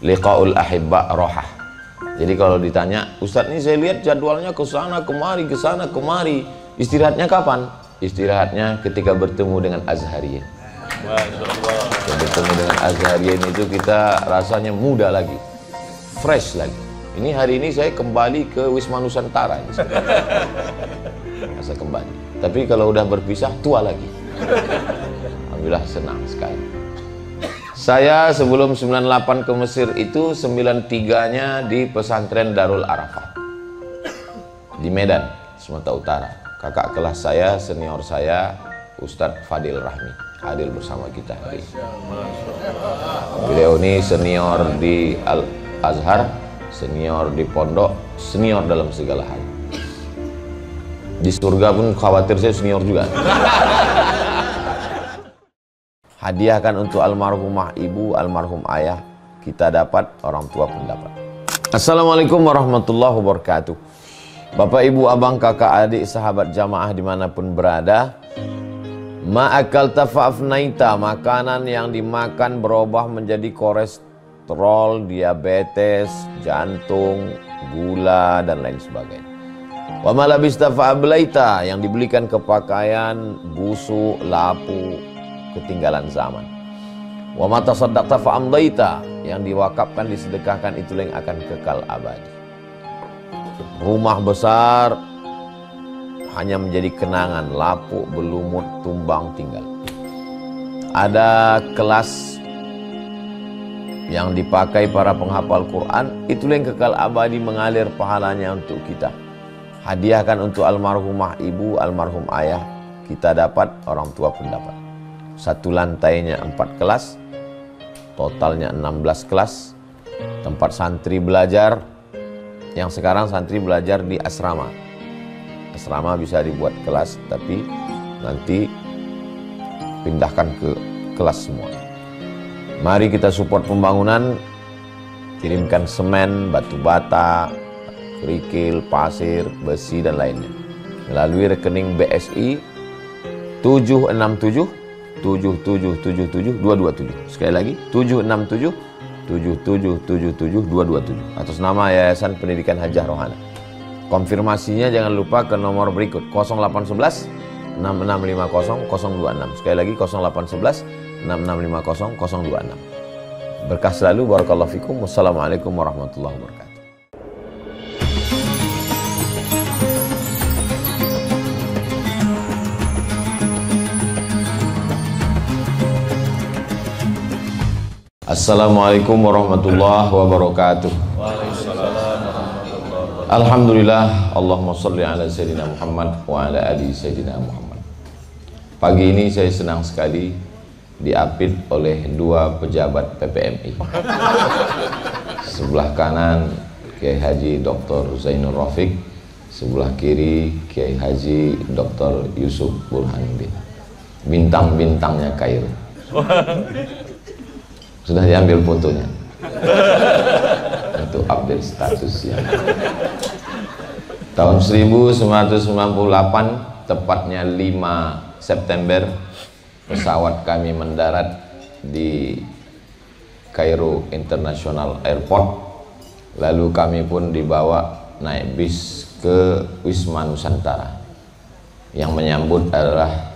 liqaul ahibba rohah. Jadi kalau ditanya, Ustadz ini saya lihat jadwalnya ke sana kemari, istirahatnya kapan? Istirahatnya ketika bertemu dengan Azhariyin. Bertemu dengan Azhariyin itu kita rasanya muda lagi, fresh lagi. Ini hari ini saya kembali ke Wisma Nusantara ini. Masa kembali. Tapi kalau udah berpisah, tua lagi. Alhamdulillah senang sekali. Saya sebelum 98 ke Mesir itu 93-nya di pesantren Darul Arafah di Medan, Sumatera Utara. Kakak kelas saya, senior saya, Ustadz Fadil Rahmi, hadir bersama kita hari ini. Beliau ini senior di Al-Azhar, senior di pondok, senior dalam segala hal. Di surga pun khawatir saya senior juga. Hadiahkan untuk almarhumah ibu, almarhum ayah, kita dapat, orang tua pun dapat. Assalamualaikum warahmatullahi wabarakatuh. Bapak, ibu, abang, kakak, adik, sahabat jamaah dimanapun berada, ma'akal tafa'afnaita, makanan yang dimakan berubah menjadi kolesterol, diabetes, jantung, gula, dan lain sebagainya. Wa malabista fa'ablaita, yang dibelikan ke pakaian, busuk, lapu, ketinggalan zaman. Wa mata saddaqta fa'amdaita, yang diwakafkan, disedekahkan, itulah yang akan kekal abadi. Rumah besar hanya menjadi kenangan, lapuk, berlumut, tumbang, tinggal. Ada kelas yang dipakai para penghafal Quran, itulah yang kekal abadi, mengalir pahalanya untuk kita. Hadiahkan untuk almarhumah ibu, almarhum ayah, kita dapat, orang tua pun dapat. Satu lantainya 4 kelas, totalnya 16 kelas, tempat santri belajar. Yang sekarang santri belajar di asrama. Asrama bisa dibuat kelas, tapi nanti pindahkan ke kelas semua. Mari kita support pembangunan, kirimkan semen, batu bata, kerikil, pasir, besi, dan lainnya melalui rekening BSI 767 7777227. Sekali lagi 767 7777227 atas nama Yayasan Pendidikan Hajah Rohana. Konfirmasinya jangan lupa ke nomor berikut 0811 6650 026. Sekali lagi 0811 6650 026. Berkah selalu, barakallahu fikum. Wassalamualaikum warahmatullahi wabarakatuh. Assalamualaikum warahmatullahi wabarakatuh. Alhamdulillah, Allahumma sholli ala Sayyidina Muhammad wa ala ali Sayyidina Muhammad. Pagi ini saya senang sekali diapit oleh dua pejabat PPMI. Sebelah kanan Kiai Haji Dr. Zainul Rafiq, sebelah kiri Kiai Haji Dr. Yusuf Burhanuddin. Bintang-bintangnya Kairo. Sudah diambil fotonya untuk update statusnya. Tahun 1998, tepatnya 5 September, pesawat kami mendarat di Kairo International Airport. Lalu kami pun dibawa naik bis ke Wisma Nusantara. Yang menyambut adalah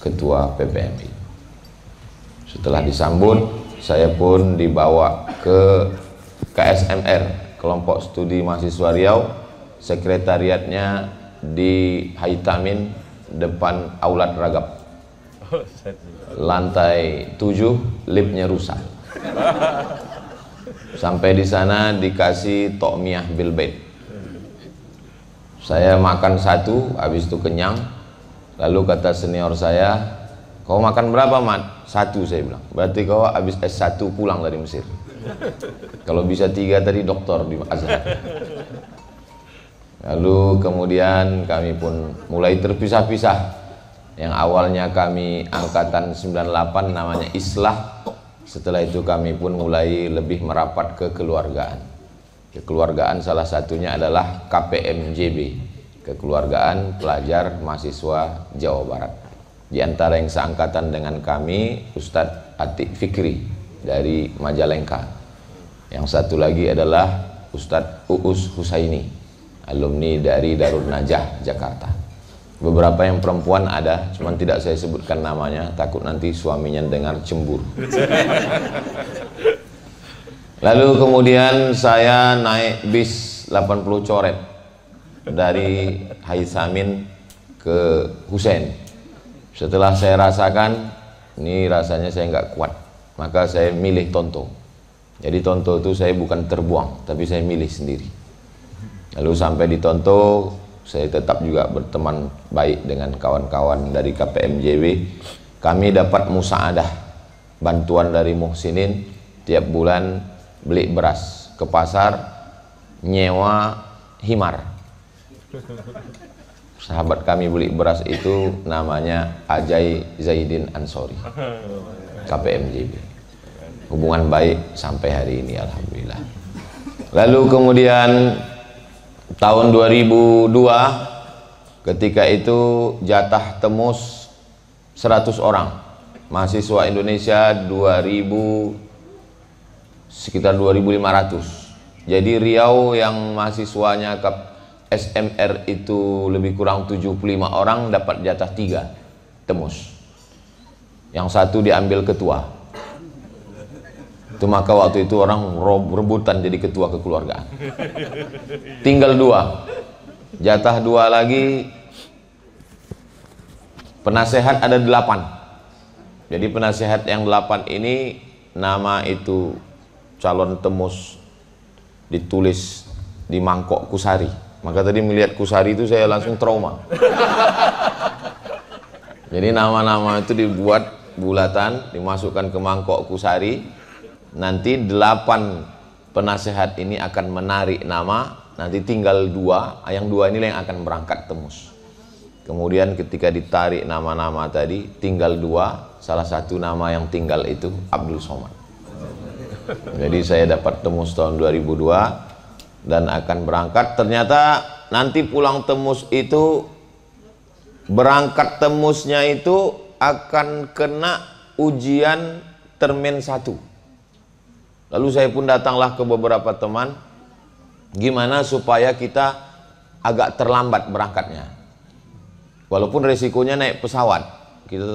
Ketua PPMI. Setelah disambut, saya pun dibawa ke KSMR, Kelompok Studi Mahasiswa Riau, sekretariatnya di Haitamin, depan Aulat Ragab. Lantai 7, liftnya rusak. Sampai di sana dikasih tokmiyah bil bait. Saya makan satu, habis itu kenyang. Lalu kata senior saya, "Kau makan berapa, Mat?" "1," saya bilang. "Berarti kau habis S1 pulang dari Mesir." Kalau bisa 3 tadi doktor di Azhar. Lalu kemudian kami pun mulai terpisah-pisah. Yang awalnya kami angkatan 98 namanya Islah. Setelah itu kami pun mulai lebih merapat ke kekeluargaan. Kekeluargaan salah satunya adalah KPMJB, Kekeluargaan Pelajar Mahasiswa Jawa Barat. Di antara yang seangkatan dengan kami, Ustadz Atik Fikri dari Majalengka. Yang satu lagi adalah Ustadz Uus Husaini, alumni dari Darul Najah Jakarta. Beberapa yang perempuan ada, cuman tidak saya sebutkan namanya, takut nanti suaminya dengar cemburu. Lalu kemudian saya naik bis 80 coret dari Haisamin ke Husein. Setelah saya rasakan, ini rasanya saya nggak kuat, maka saya milih Tonto. Jadi Tonto itu saya bukan terbuang, tapi saya milih sendiri. Lalu sampai di Tonto, saya tetap juga berteman baik dengan kawan-kawan dari KPMJW. Kami dapat musaadah, bantuan dari Muhsinin, tiap bulan beli beras ke pasar, nyewa himar. Sahabat kami beli beras itu namanya Ajay Zaidin Ansori, KPMJW. Hubungan baik sampai hari ini, alhamdulillah. Lalu kemudian tahun 2002, ketika itu jatah Temus 100 orang, mahasiswa Indonesia 2000, sekitar 2.500. Jadi Riau yang mahasiswanya ke SMR itu lebih kurang 75 orang, dapat jatah 3 Temus. Yang satu diambil ketua. Itu maka waktu itu orang rebutan jadi ketua kekeluargaan. Tinggal 2, jatah 2 lagi. Penasehat ada 8. Jadi penasehat yang 8 ini, nama itu calon Temus ditulis di mangkok Kusari. Maka tadi melihat Kusari itu saya langsung trauma. Jadi nama-nama itu dibuat bulatan, dimasukkan ke mangkok Kusari. Nanti 8 penasehat ini akan menarik nama, nanti tinggal 2, yang 2 ini yang akan berangkat Temus. Kemudian ketika ditarik nama-nama tadi, tinggal 2, salah satu nama yang tinggal itu Abdul Somad. Jadi saya dapat Temus tahun 2002 dan akan berangkat. Ternyata nanti pulang Temus itu, berangkat Temusnya itu akan kena ujian termin 1. Lalu saya pun datanglah ke beberapa teman, gimana supaya kita agak terlambat berangkatnya. Walaupun resikonya naik pesawat. Kita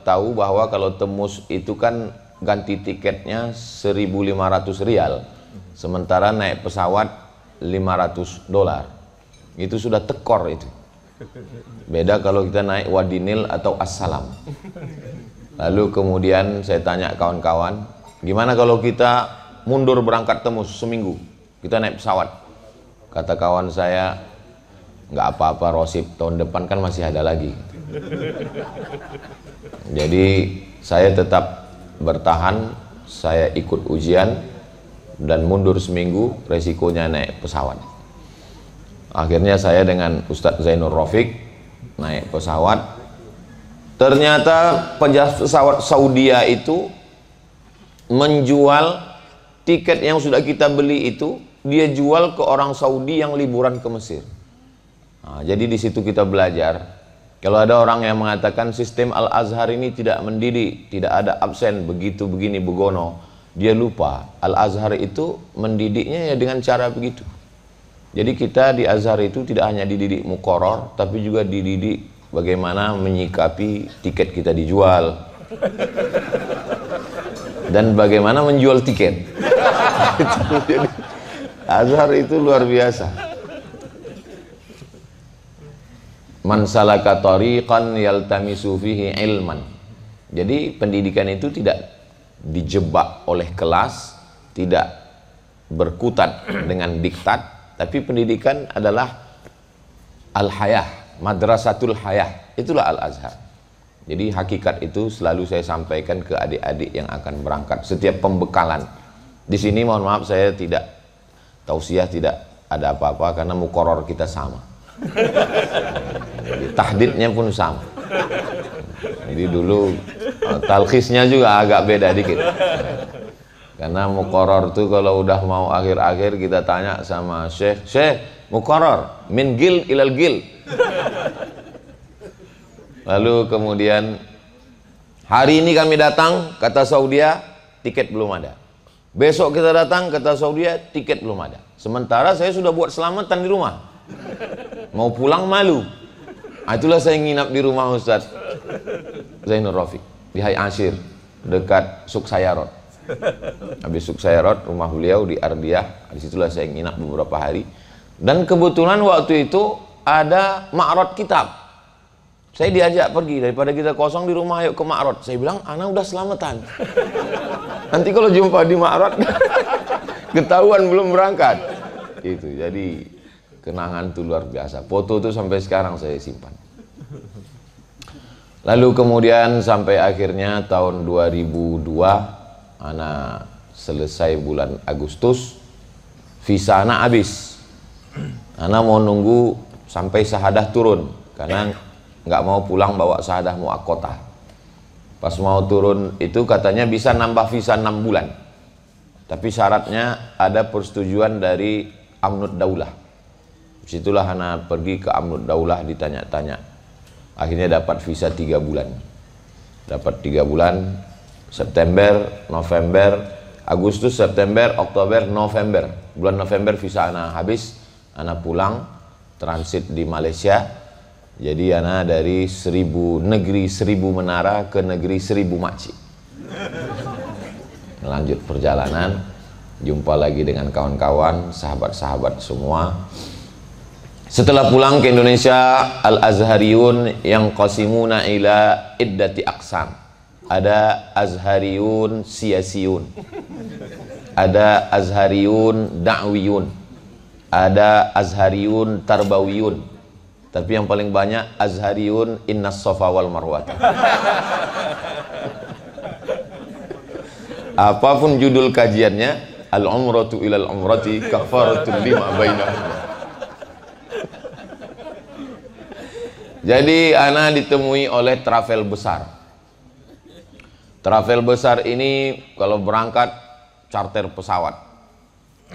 tahu bahwa kalau Temus itu kan ganti tiketnya 1.500 rial. Sementara naik pesawat $500. Itu sudah tekor itu. Beda kalau kita naik Wadinil atau Assalam. Lalu kemudian saya tanya kawan-kawan, gimana kalau kita mundur berangkat Temus seminggu, kita naik pesawat? Kata kawan saya, nggak apa-apa Rosip, tahun depan kan masih ada lagi. Jadi saya tetap bertahan, saya ikut ujian dan mundur seminggu, resikonya naik pesawat. Akhirnya saya dengan Ustadz Zainur Rafiq naik pesawat. Ternyata pesawat Saudia itu menjual tiket yang sudah kita beli itu, dia jual ke orang Saudi yang liburan ke Mesir. Nah, jadi di situ kita belajar. Kalau ada orang yang mengatakan sistem Al-Azhar ini tidak mendidik, tidak ada absen, begitu begini begono, dia lupa. Al-Azhar itu mendidiknya ya dengan cara begitu. Jadi kita di Azhar itu tidak hanya dididik muqarrar, tapi juga dididik bagaimana menyikapi tiket kita dijual dan bagaimana menjual tiket. Jadi, Azhar itu luar biasa. Man salaka tariqan yaltamisu fihi ilman. Jadi pendidikan itu tidak dijebak oleh kelas, tidak berkutat dengan diktat, tapi pendidikan adalah al-hayah, madrasatul hayah. Itulah Al-Azhar. Jadi hakikat itu selalu saya sampaikan ke adik-adik yang akan berangkat. Setiap pembekalan. Di sini mohon maaf saya tidak tausiah, tidak ada apa-apa karena muqarrar kita sama. Jadi tahdidnya pun sama. Jadi dulu talkhisnya juga agak beda dikit. Karena muqarrar itu kalau udah mau akhir-akhir kita tanya sama Syekh, Syekh muqarrar min gil ilal gil. Lalu kemudian hari ini kami datang, kata Saudia, tiket belum ada. Besok kita datang, kata Saudi, tiket belum ada. Sementara saya sudah buat selamatan di rumah. Mau pulang malu. Itulah saya nginap di rumah Ustaz Zainur Rafiq di Hai Ashir, dekat Suksayarot. Habis Suksayarot, rumah beliau di Ardiah. Disitulah saya nginap beberapa hari. Dan kebetulan waktu itu ada ma'rad kitab. Saya diajak pergi, daripada kita kosong di rumah, ayo ke ma'rad. Saya bilang, ana udah selamatan. Nanti kalau jumpa di ma'rad, ketahuan belum berangkat. Itu, jadi kenangan itu luar biasa. Foto itu sampai sekarang saya simpan. Lalu kemudian sampai akhirnya tahun 2002, ana selesai bulan Agustus, visa ana habis. Ana mau nunggu sampai syahadah turun, karena nggak mau pulang bawa syahadah muakkotah. Pas mau turun itu katanya bisa nambah visa 6 bulan. Tapi syaratnya ada persetujuan dari Amnud Daulah. Disitulah ana pergi ke Amnud Daulah, ditanya-tanya. Akhirnya dapat visa 3 bulan. Dapat 3 bulan, September, November, Agustus, September, Oktober, November. Bulan November visa ana habis, ana pulang, transit di Malaysia. Jadi ana dari negeri 1000 menara ke negeri 1000 makcik. Lanjut perjalanan, jumpa lagi dengan kawan-kawan, sahabat-sahabat semua. Setelah pulang ke Indonesia, Al-Azhariyun yang qasimuna ila iddati aqsam. Ada Azhariyun siyasiyun, ada Azhariyun da'wiyun, ada Azhariyun tarbawiyun. Tapi yang paling banyak Azhariyun innas safa wal marwata. Apapun judul kajiannya, al-umratu ilal umrati kafaratul lima bainahuma. Jadi ana ditemui oleh travel besar. Travel besar ini kalau berangkat charter pesawat.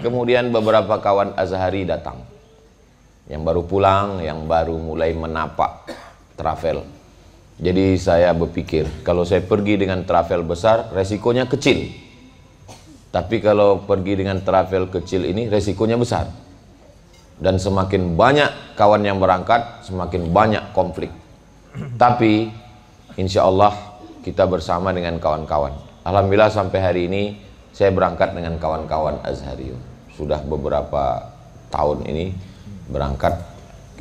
Kemudian beberapa kawan Azhari datang, yang baru pulang, yang baru mulai menapak travel. Jadi saya berpikir, kalau saya pergi dengan travel besar, resikonya kecil. Tapi kalau pergi dengan travel kecil ini, resikonya besar. Dan semakin banyak kawan yang berangkat, semakin banyak konflik. Tapi, insya Allah kita bersama dengan kawan-kawan. Alhamdulillah sampai hari ini, saya berangkat dengan kawan-kawan Azhariyun. Sudah beberapa tahun ini, berangkat,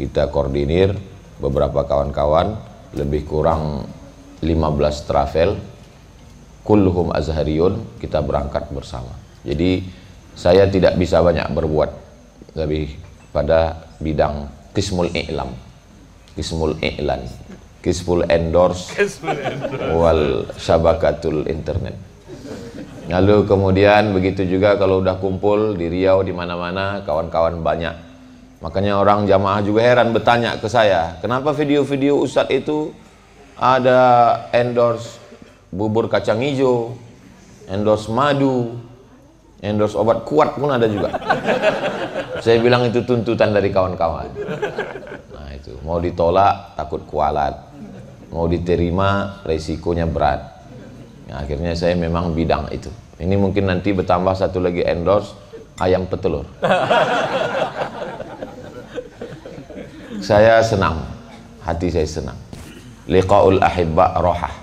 kita koordinir beberapa kawan-kawan, lebih kurang 15 travel, kulluhum Azhariyun, kita berangkat bersama. Jadi saya tidak bisa banyak berbuat, lebih pada bidang qismul i'lam, qismul i'lan, qismul endorse, wal syabakatul internet. Lalu kemudian begitu juga kalau udah kumpul di Riau, di mana-mana kawan-kawan banyak. Makanya orang jamaah juga heran bertanya ke saya, kenapa video-video Ustadz itu ada endorse bubur kacang hijau, endorse madu, endorse obat kuat pun ada juga. Saya bilang itu tuntutan dari kawan-kawan. Nah itu, mau ditolak takut kualat, mau diterima resikonya berat. Nah, akhirnya saya memang bidang itu. Ini mungkin nanti bertambah satu lagi endorse ayam petelur. Saya senang, hati saya senang. Liqaul ahibba rohah.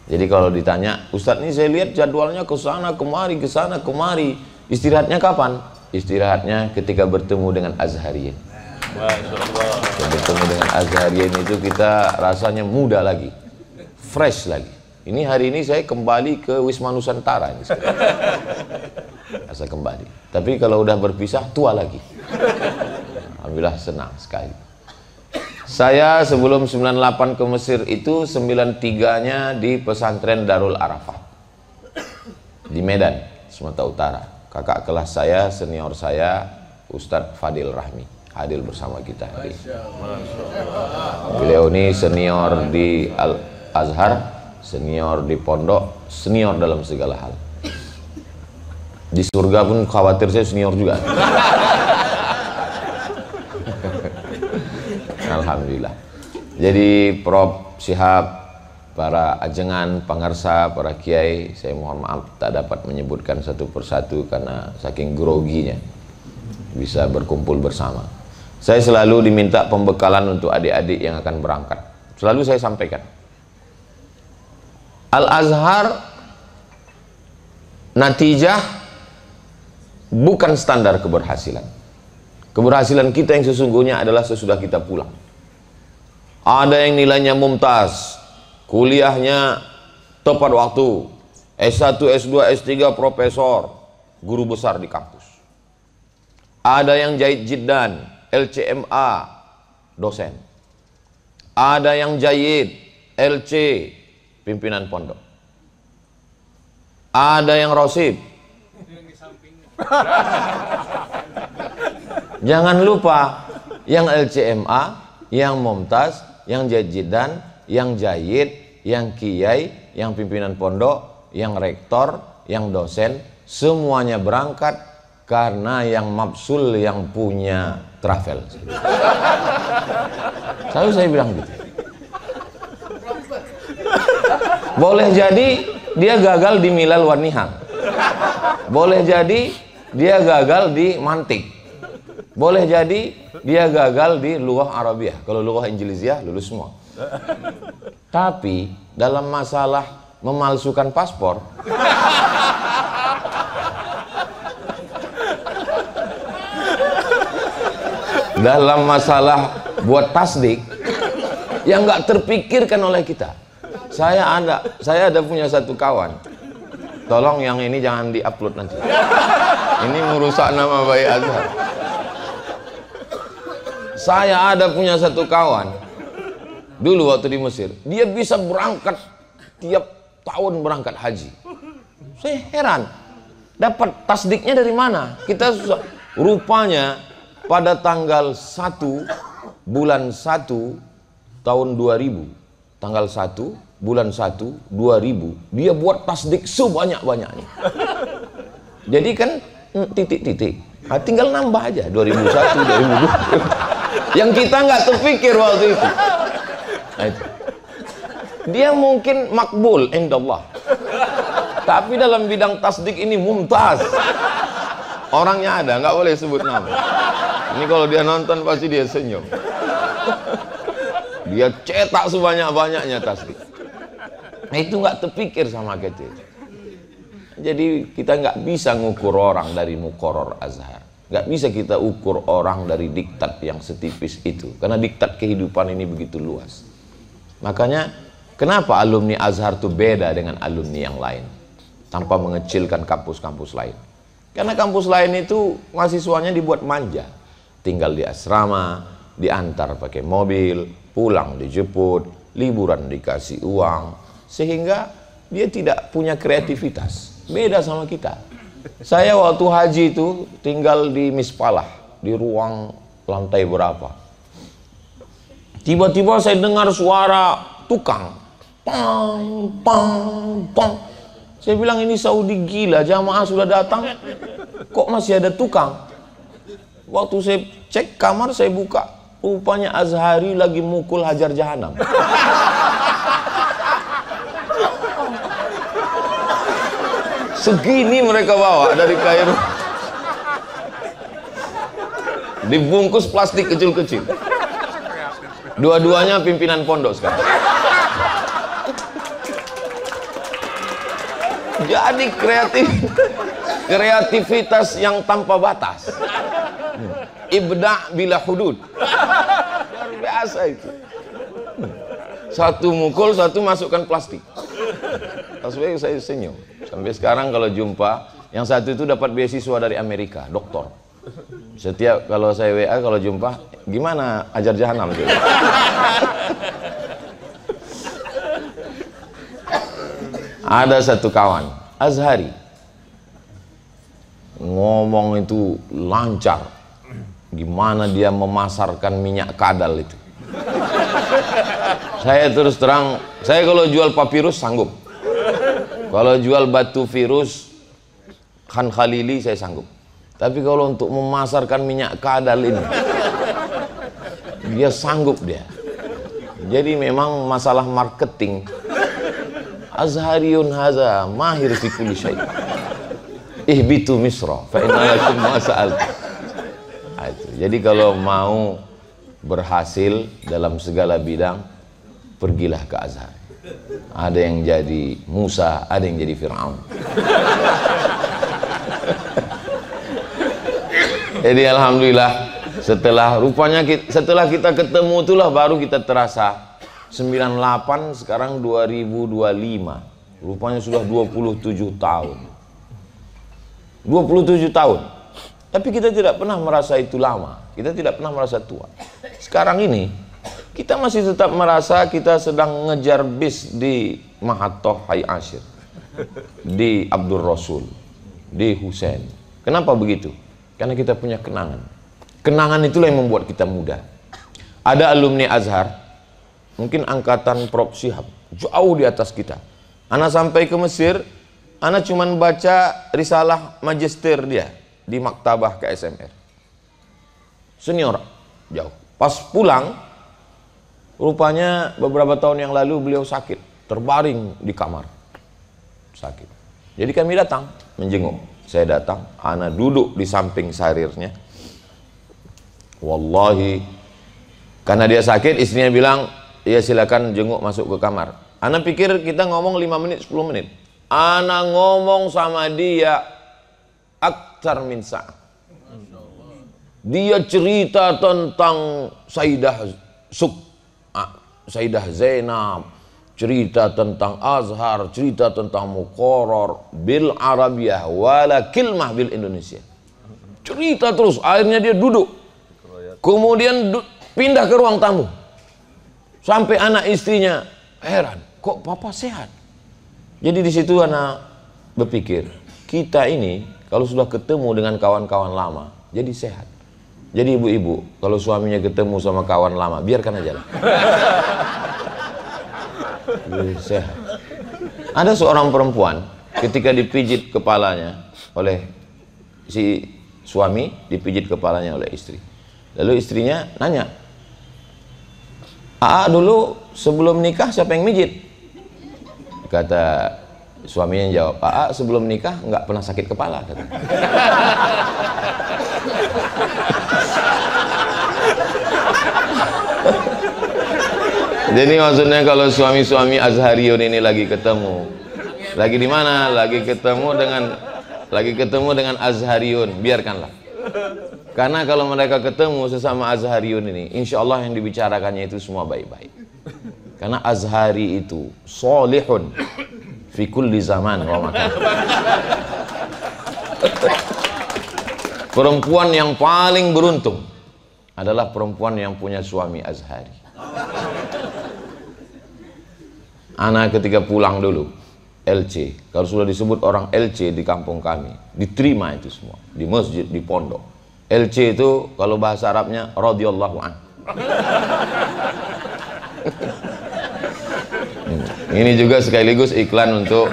Jadi kalau ditanya, Ustadz ini saya lihat jadwalnya ke sana kemari, ke sana kemari. Istirahatnya kapan? Istirahatnya ketika bertemu dengan Azhariyin. Bertemu dengan Azhariyin itu kita rasanya muda lagi, fresh lagi. Ini hari ini saya kembali ke Wisma Nusantara ini. Saya kembali. Tapi kalau udah berpisah, tua lagi. Alhamdulillah senang sekali. Saya sebelum 98 ke Mesir itu 93-nya di pesantren Darul Arafah di Medan, Sumatera Utara. Kakak kelas saya, senior saya, Ustadz Fadil Rahmi, hadir bersama kita hari ini. Beliau ini senior di Al-Azhar, senior di pondok, senior dalam segala hal. Di surga pun khawatir saya senior juga. Alhamdulillah. Jadi Prof Syihab para ajengan, pangarsa, para kiai, saya mohon maaf tak dapat menyebutkan satu persatu karena saking groginya bisa berkumpul bersama. Saya selalu diminta pembekalan untuk adik-adik yang akan berangkat. Selalu saya sampaikan, Al-Azhar natijah bukan standar keberhasilan. Keberhasilan kita yang sesungguhnya adalah sesudah kita pulang. Ada yang nilainya mumtaz, kuliahnya tepat waktu, S1, S2, S3, profesor, guru besar di kampus. Ada yang jahid jiddan, LCMA, dosen. Ada yang jahid, LC, pimpinan pondok. Ada yang rosib. Jangan lupa, yang LCMA, yang mumtaz, yang jahid jiddan, yang jahid, yang kiai, yang pimpinan pondok, yang rektor, yang dosen, semuanya berangkat karena yang mabsul yang punya travel. Selalu saya bilang gitu. Boleh jadi dia gagal di Milal wan Nihal. Boleh jadi dia gagal di mantik. Boleh jadi dia gagal di lughah Arabiah. Kalau lughah Injiliziyah lulus semua. Tapi dalam masalah memalsukan paspor, dalam masalah buat tasdik yang nggak terpikirkan oleh kita. Saya ada punya satu kawan. Tolong yang ini jangan diupload nanti. Ini merusak nama baik Azhar. Saya ada punya satu kawan. Dulu waktu di Mesir, dia bisa berangkat tiap tahun berangkat haji. Saya heran, dapat tasdiknya dari mana? Kita susah. Rupanya pada tanggal 1 bulan 1 tahun 2000, tanggal 1 bulan 1 2000, dia buat tasdik sebanyak-banyaknya. Jadi kan titik-titik, tinggal nambah aja 2001, 2002. Yang kita nggak terpikir waktu itu. Nah, itu. Dia mungkin makbul indallah, tapi dalam bidang tasdik ini mumtaz. Orangnya ada, nggak boleh sebut nama. Ini kalau dia nonton pasti dia senyum. Dia cetak sebanyak-banyaknya tasdik. Nah, itu nggak terpikir sama kita. Jadi kita nggak bisa ngukur orang dari muqarrar Azhar. Nggak bisa kita ukur orang dari diktat yang setipis itu. Karena diktat kehidupan ini begitu luas. Makanya kenapa alumni Azhar itu beda dengan alumni yang lain, tanpa mengecilkan kampus-kampus lain. Karena kampus lain itu mahasiswanya dibuat manja, tinggal di asrama, diantar pakai mobil, pulang dijemput, liburan dikasih uang, sehingga dia tidak punya kreativitas. Beda sama kita. Saya waktu haji itu tinggal di Mispalah, di ruang lantai berapa. Tiba-tiba saya dengar suara tukang, pang, pang, pang. Saya bilang ini Saudi gila, jamaah sudah datang, kok masih ada tukang? Waktu saya cek kamar, saya buka, rupanya Azhari lagi mukul Hajar Jahanam. Segini mereka bawa dari Kairo, dibungkus plastik kecil-kecil. Dua-duanya pimpinan pondok sekarang. Jadi kreativitas yang tanpa batas. Ibda' bila hudud. Luar biasa itu. Satu mukul, satu masukkan plastik. Terus saya senyum. Sampai sekarang kalau jumpa, yang satu itu dapat beasiswa dari Amerika, doktor. Setiap kalau saya WA, kalau jumpa, gimana Hajar Jahanam gitu. Ada satu kawan Azhari, ngomong itu lancar. Gimana dia memasarkan minyak kadal itu. Saya terus terang, saya kalau jual papirus sanggup. Kalau jual batu virus Khan Khalili saya sanggup. Tapi kalau untuk memasarkan minyak kadal ini, dia sanggup dia. Jadi memang masalah marketing Azhariyun haza mahir fi kulli syai. Ihbitu Misra fa inna lakum ma sa'altum. Jadi kalau mau berhasil dalam segala bidang, pergilah ke Azhar. Ada yang jadi Musa, ada yang jadi Fir'aun. Jadi alhamdulillah, setelah kita ketemu itulah baru kita terasa 98 sekarang 2025. Rupanya sudah 27 tahun. 27 tahun. Tapi kita tidak pernah merasa itu lama. Kita tidak pernah merasa tua. Sekarang ini kita masih tetap merasa kita sedang ngejar bis di Mahatoh Hai Ashir, di Abdul Rasul, di Husain. Kenapa begitu? Karena kita punya kenangan. Kenangan itulah yang membuat kita muda. Ada alumni Azhar, mungkin angkatan Prof. Syihab, jauh di atas kita. Ana sampai ke Mesir, ana cuman baca risalah magister dia di maktabah KSMR. Senior, jauh. Pas pulang, rupanya beberapa tahun yang lalu beliau sakit, terbaring di kamar, sakit. Jadi kami datang menjenguk. Saya datang, ana duduk di samping sarirnya. Wallahi, karena dia sakit, istrinya bilang, ya silakan jenguk masuk ke kamar. Ana pikir kita ngomong 5 menit, 10 menit. Ana ngomong sama dia aktar min sa'ah. Dia cerita tentang Sayyidah Zainab, cerita tentang Azhar, cerita tentang Muqarrar bil Arabiyah wala kilmah bil Indonesia. Cerita terus, akhirnya dia duduk. Kemudian pindah ke ruang tamu. Sampai anak istrinya heran, kok papa sehat? Jadi di situ anak berpikir, kita ini kalau sudah ketemu dengan kawan-kawan lama, jadi sehat. Jadi ibu-ibu, kalau suaminya ketemu sama kawan lama, biarkan aja lah. Sehat. Ada seorang perempuan ketika dipijit kepalanya oleh si suami, dipijit kepalanya oleh istri. Lalu istrinya nanya, "Aa dulu sebelum nikah siapa yang mijit?" Kata suaminya jawab, "Aa sebelum nikah nggak pernah sakit kepala." Kata. Jadi maksudnya kalau suami-suami Azhariyun ini lagi ketemu, lagi di mana? Lagi ketemu dengan Azhariyun, biarkanlah. Karena kalau mereka ketemu sesama Azhariyun ini, insya Allah yang dibicarakannya itu semua baik-baik. Karena Azhari itu solihun fi kulli zaman wa makan. Perempuan yang paling beruntung adalah perempuan yang punya suami Azhari. Anak ketika pulang dulu LC, kalau sudah disebut orang LC di kampung kami, diterima itu semua di masjid, di pondok. LC itu kalau bahasa Arabnya radhiyallahu an. Ini juga sekaligus iklan untuk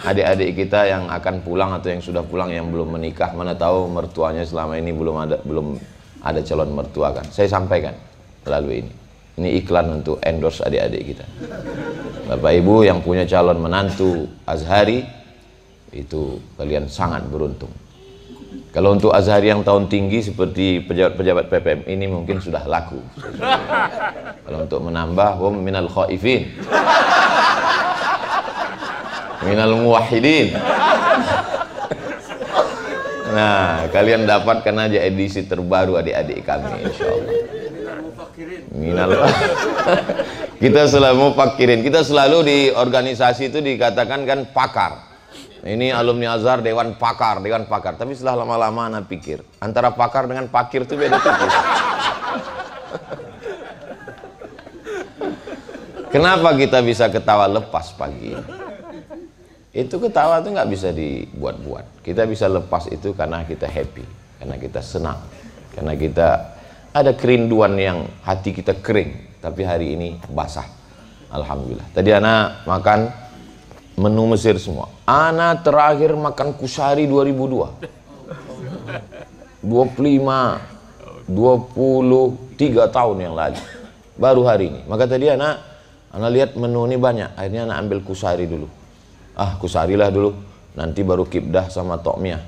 adik-adik kita yang akan pulang atau yang sudah pulang yang belum menikah. Mana tahu mertuanya selama ini belum ada calon mertua kan. Saya sampaikan melalui ini. Ini iklan untuk endorse adik-adik kita. Bapak Ibu yang punya calon menantu Azhari, itu kalian sangat beruntung. Kalau untuk Azhari yang tahun tinggi seperti pejabat-pejabat PPM ini mungkin sudah laku. Kalau untuk menambah, hum minal khaifin, minal muwahhidin. Nah, kalian dapatkan aja edisi terbaru adik-adik kami, insyaallah. Minal kita selalu mufakirin, kita selalu di organisasi itu dikatakan kan pakar. Ini alumni Azhar dewan pakar. Tapi setelah lama-lama anak pikir, antara pakar dengan pakir itu beda tipis. Kenapa kita bisa ketawa lepas pagi? Itu ketawa itu nggak bisa dibuat-buat. Kita bisa lepas itu karena kita happy, karena kita senang, karena kita ada kerinduan yang hati kita kering, tapi hari ini basah. Alhamdulillah. Tadi anak makan menu Mesir semua. Anak terakhir makan kusari 2002. 23 tahun yang lalu. Baru hari ini. Maka tadi anak lihat menu ini banyak. Akhirnya anak ambil kusari dulu. Ah, kusarilah dulu, nanti baru kibdah sama tokmiyah.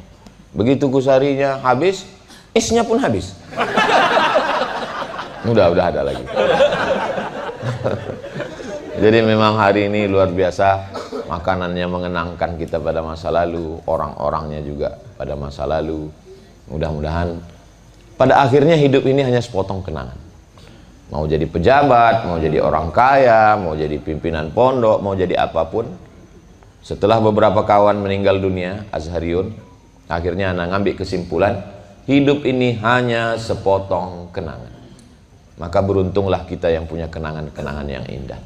Begitu kusarinya habis, isnya pun habis. Udah ada lagi. Jadi memang hari ini luar biasa, makanannya mengenangkan kita pada masa lalu, orang-orangnya juga pada masa lalu. Mudah-mudahan pada akhirnya hidup ini hanya sepotong kenangan. Mau jadi pejabat, mau jadi orang kaya, mau jadi pimpinan pondok, mau jadi apapun. Setelah beberapa kawan meninggal dunia, Azhariyun, akhirnya anak ngambil kesimpulan, hidup ini hanya sepotong kenangan. Maka beruntunglah kita yang punya kenangan-kenangan yang indah.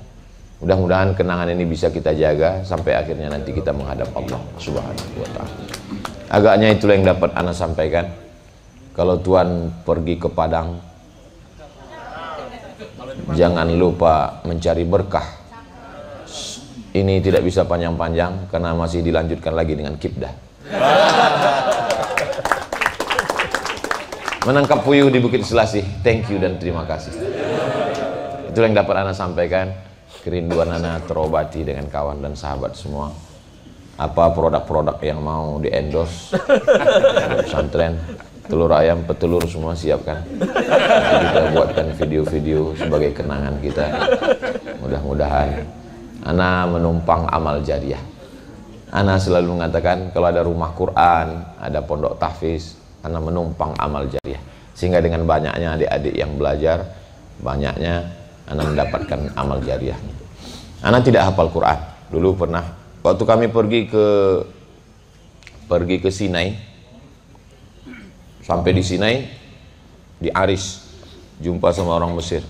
Mudah-mudahan kenangan ini bisa kita jaga sampai akhirnya nanti kita menghadap Allah Subhanahu wa ta'ala. Agaknya itulah yang dapat ana sampaikan. Kalau Tuhan pergi ke Padang, jangan lupa mencari berkah. Ini tidak bisa panjang-panjang karena masih dilanjutkan lagi dengan kibdah. Menangkap puyuh di Bukit Selasih. Thank you dan terima kasih. Itulah yang dapat ana sampaikan. Kerinduan ana terobati dengan kawan dan sahabat semua. Apa produk-produk yang mau di-endorse pesantren, telur ayam, petelur semua siapkan. Nanti kita buatkan video-video sebagai kenangan kita. Mudah-mudahan ana menumpang amal jariah. Ana selalu mengatakan kalau ada rumah Quran, ada pondok tahfiz, ana menumpang amal jariah. Sehingga dengan banyaknya adik-adik yang belajar, banyaknya ana mendapatkan amal jariahnya. Ana tidak hafal Quran. Dulu pernah waktu kami pergi ke Sinai, sampai di Sinai, di Aris, jumpa sama orang Mesir.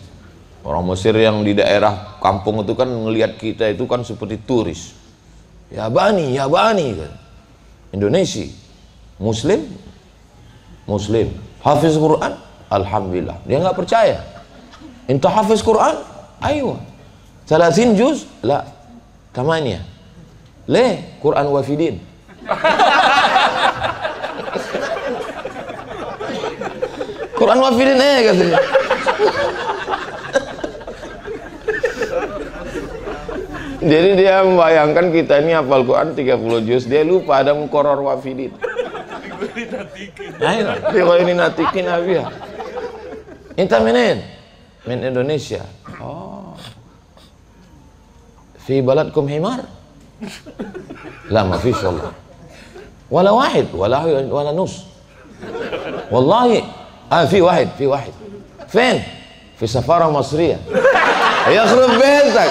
Orang Mesir yang di daerah kampung itu kan ngelihat kita itu kan seperti turis. Ya bani kan. Indonesia, Muslim, hafiz Quran, alhamdulillah. Dia nggak percaya. Inta hafiz Quran, ayo. 30 juz, la. 8. Le, Quran wafidin. Quran wafidin katanya. Jadi dia membayangkan kita ini hafal Quran 30 juz, dia lupa ada mukoror wafidin. Ayo, ini natikin abia. Inta menen, men Indonesia. Oh. Fi baladkum himar? La ma fish Allah. Wala wahid, wala nus. Wallahi, fi wahid. Fin? Fi safara Masriyah. Yakhrub baitak.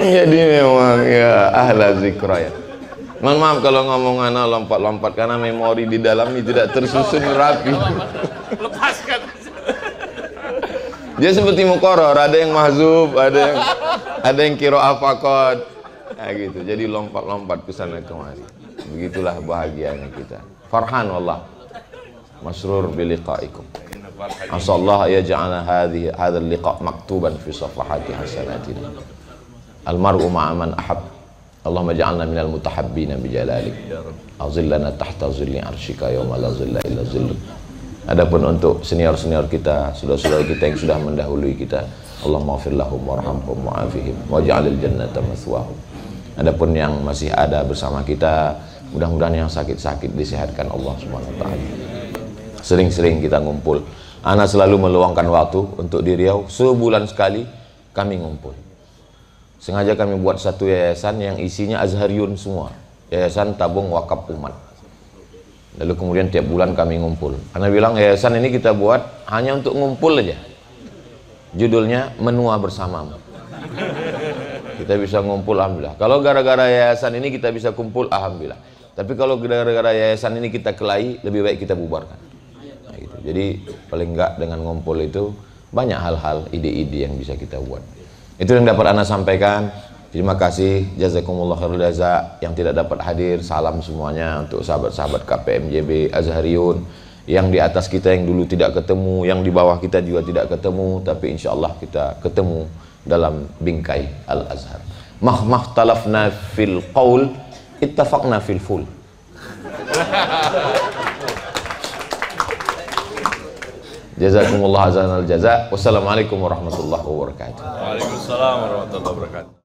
Jadi memang ya ahla zikra ya. Mohon maaf kalau ngomong ana lompat-lompat karena memori di dalamnya tidak tersusun rapi. Lepaskan. Dia seperti mukoror, ada yang mahzub, ada yang qiraah faqad. Nah, gitu. Jadi lompat-lompat ke sana kemari. Begitulah bahagianya kita. Farhan wallah. Masrur bi liqaikum. Asallahu yaj'ala hadzal liqa' maktuban fi safahati hasanatina. Almar'u ma'a man ahab. Allahumma ja'alna minal mutahabbina bijalalik. Azillana tahta zilli arsyika yawma la zilla illa zilluk. Adapun untuk senior-senior kita, saudara-saudara kita yang sudah mendahului kita, Allahumma ighfir lahum warhamhum wa'afihim waj'alil jannata mathwahum. Adapun yang masih ada bersama kita, mudah-mudahan yang sakit-sakit disehatkan Allah Subhanahu wa taala. Sering-sering kita ngumpul. Ana selalu meluangkan waktu untuk di Riau, sebulan sekali kami ngumpul. Sengaja kami buat satu yayasan yang isinya Azhariyun semua. Yayasan Tabung Wakaf Umat. Lalu kemudian tiap bulan kami ngumpul. Karena bilang yayasan ini kita buat hanya untuk ngumpul aja. Judulnya Menua Bersamamu. Kita bisa ngumpul, alhamdulillah. Kalau gara-gara yayasan ini kita bisa kumpul, alhamdulillah. Tapi kalau gara-gara yayasan ini kita kelahi, lebih baik kita bubarkan. Nah, gitu. Jadi paling enggak dengan ngumpul itu banyak hal-hal, ide-ide yang bisa kita buat. Itu yang dapat ana sampaikan. Terima kasih, jazakumullah khairul jaza. Yang tidak dapat hadir, salam semuanya untuk sahabat-sahabat KPMJB Azhariyun yang di atas kita yang dulu tidak ketemu, yang di bawah kita juga tidak ketemu, tapi insya Allah kita ketemu dalam bingkai Al-Azhar. Mahtalafna fil qaul, ittafaqna fil ful. Jazakumullah azanal jaza. Wassalamualaikum warahmatullahi wabarakatuh. Waalaikumsalam warahmatullahi wabarakatuh.